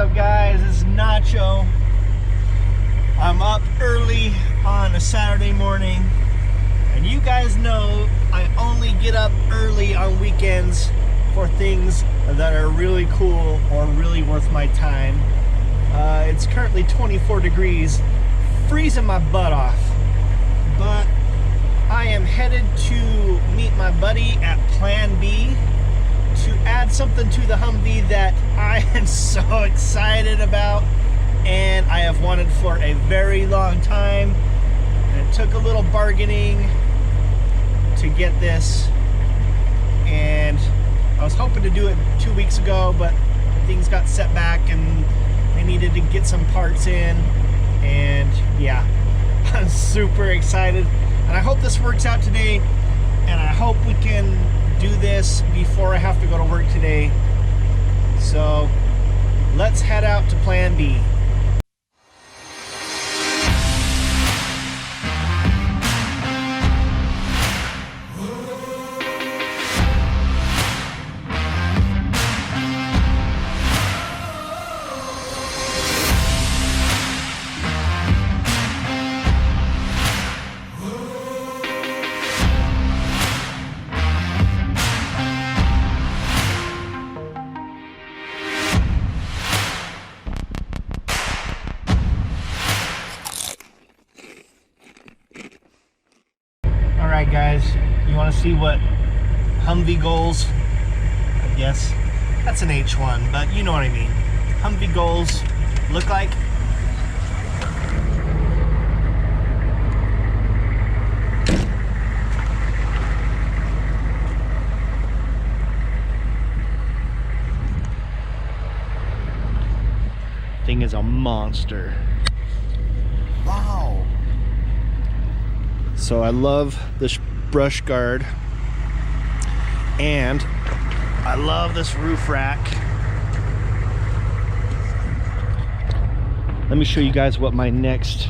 up, guys? It's Nacho. I'm up early on a Saturday morning, and you guys know I only get up early on weekends for things that are really cool or really worth my time. It's currently 24 degrees, freezing my butt off, but I am headed to meet my buddy at Plan B to add something to the Humvee that I am so excited about and I have wanted for a very long time. And it took a little bargaining to get this, and I was hoping to do it 2 weeks ago, but things got set back and I needed to get some parts in, and yeah, I'm super excited, and I hope this works out today, and I hope we can do this before I have to go to work today. So let's head out to Plan B. Alright guys, you want to see what Humvee goals, I guess that's an H1, but you know what I mean, Humvee goals look like? Thing is a monster. Wow. So I love this brush guard, and I love this roof rack. Let me show you guys what my next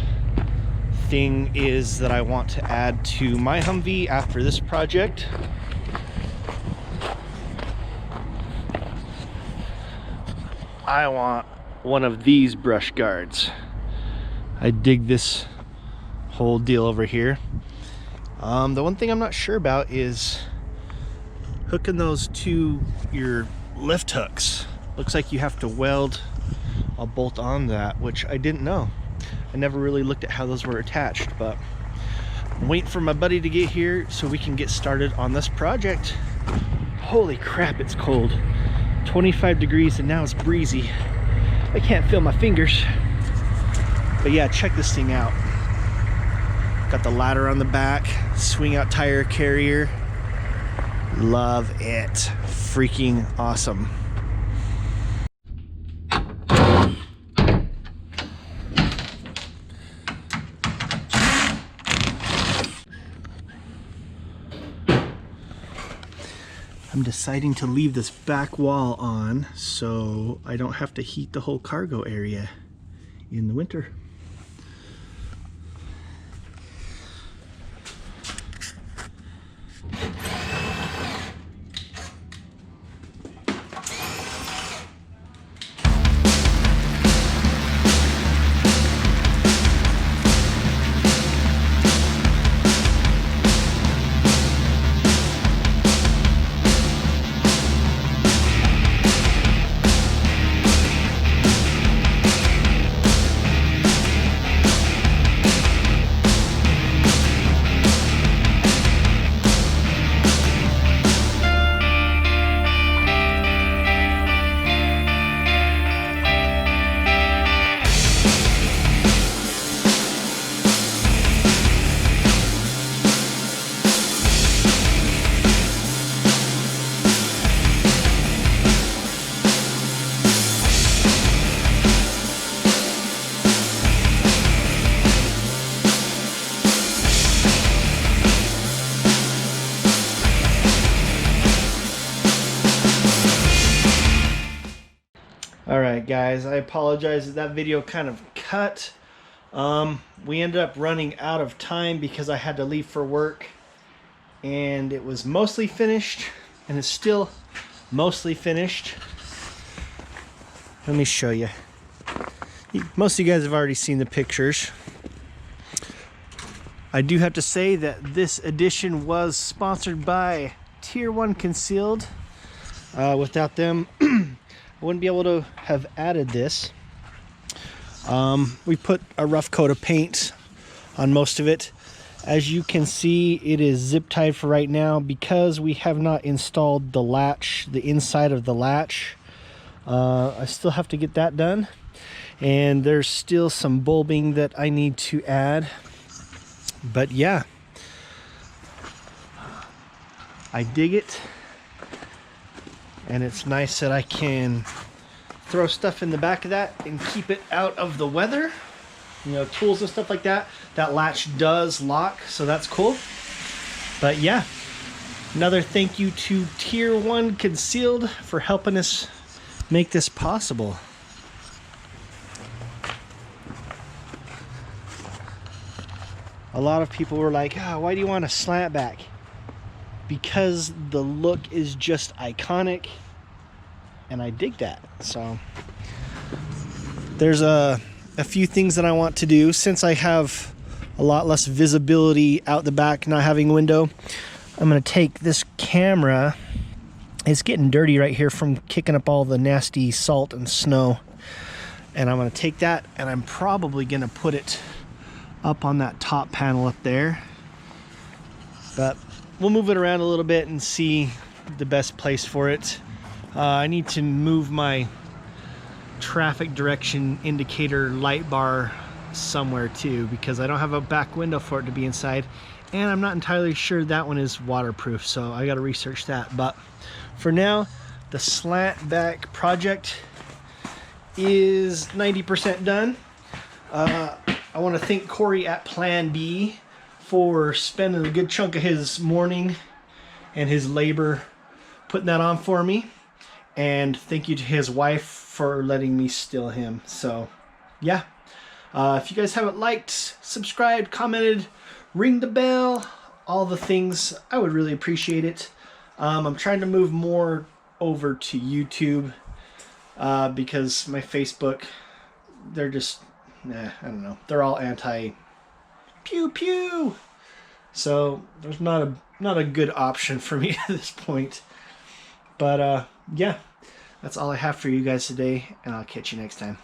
thing is that I want to add to my Humvee after this project. I want one of these brush guards. I dig this whole deal over here. The one thing I'm not sure about is hooking those to your lift hooks. Looks like you have to weld a bolt on that, which I didn't know. I never really looked at how those were attached, but I'm waiting for my buddy to get here so we can get started on this project. Holy crap, it's cold. 25 degrees and now it's breezy. I can't feel my fingers. But yeah, check this thing out. Got the ladder on the back, swing out tire carrier. Love it. Freaking awesome. I'm deciding to leave this back wall on so I don't have to heat the whole cargo area in the winter. Alright guys, I apologize that video kind of cut. We ended up running out of time because I had to leave for work, and it was mostly finished, and it's still mostly finished. Let me show you. Most of you guys have already seen the pictures. I do have to say that this edition was sponsored by Tier 1 Concealed. Without them, I wouldn't be able to have added this. We put a rough coat of paint on most of it. As you can see, it is zip tied for right now because we have not installed the latch, the inside of the latch. I still have to get that done. And there's still some bulbing that I need to add. But yeah, I dig it. And it's nice that I can throw stuff in the back of that and keep it out of the weather. You know, tools and stuff like that. That latch does lock, so that's cool. But yeah, another thank you to Tier 1 Concealed for helping us make this possible. A lot of people were like, oh, why do you want a slant back? Because the look is just iconic, and I dig that. So there's a few things that I want to do. Since I have a lot less visibility out the back, not having a window, I'm going to take this camera. It's getting dirty right here from kicking up all the nasty salt and snow. And I'm going to take that, and I'm probably going to put it up on that top panel up there. But we'll move it around a little bit and see the best place for it. I need to move my traffic direction indicator light bar somewhere too, because I don't have a back window for it to be inside, and I'm not entirely sure that one is waterproof, so I got to research that. But for now, the slant back project is 90% done. I want to thank Corey at Plan B for spending a good chunk of his morning and his labor putting that on for me. And thank you to his wife for letting me steal him. So, yeah. If you guys haven't liked, subscribed, commented, ring the bell, all the things, I would really appreciate it. I'm trying to move more over to YouTube because my Facebook, they're just, I don't know. They're all anti pew pew. So there's not a good option for me at this point. But yeah, that's all I have for you guys today, and I'll catch you next time.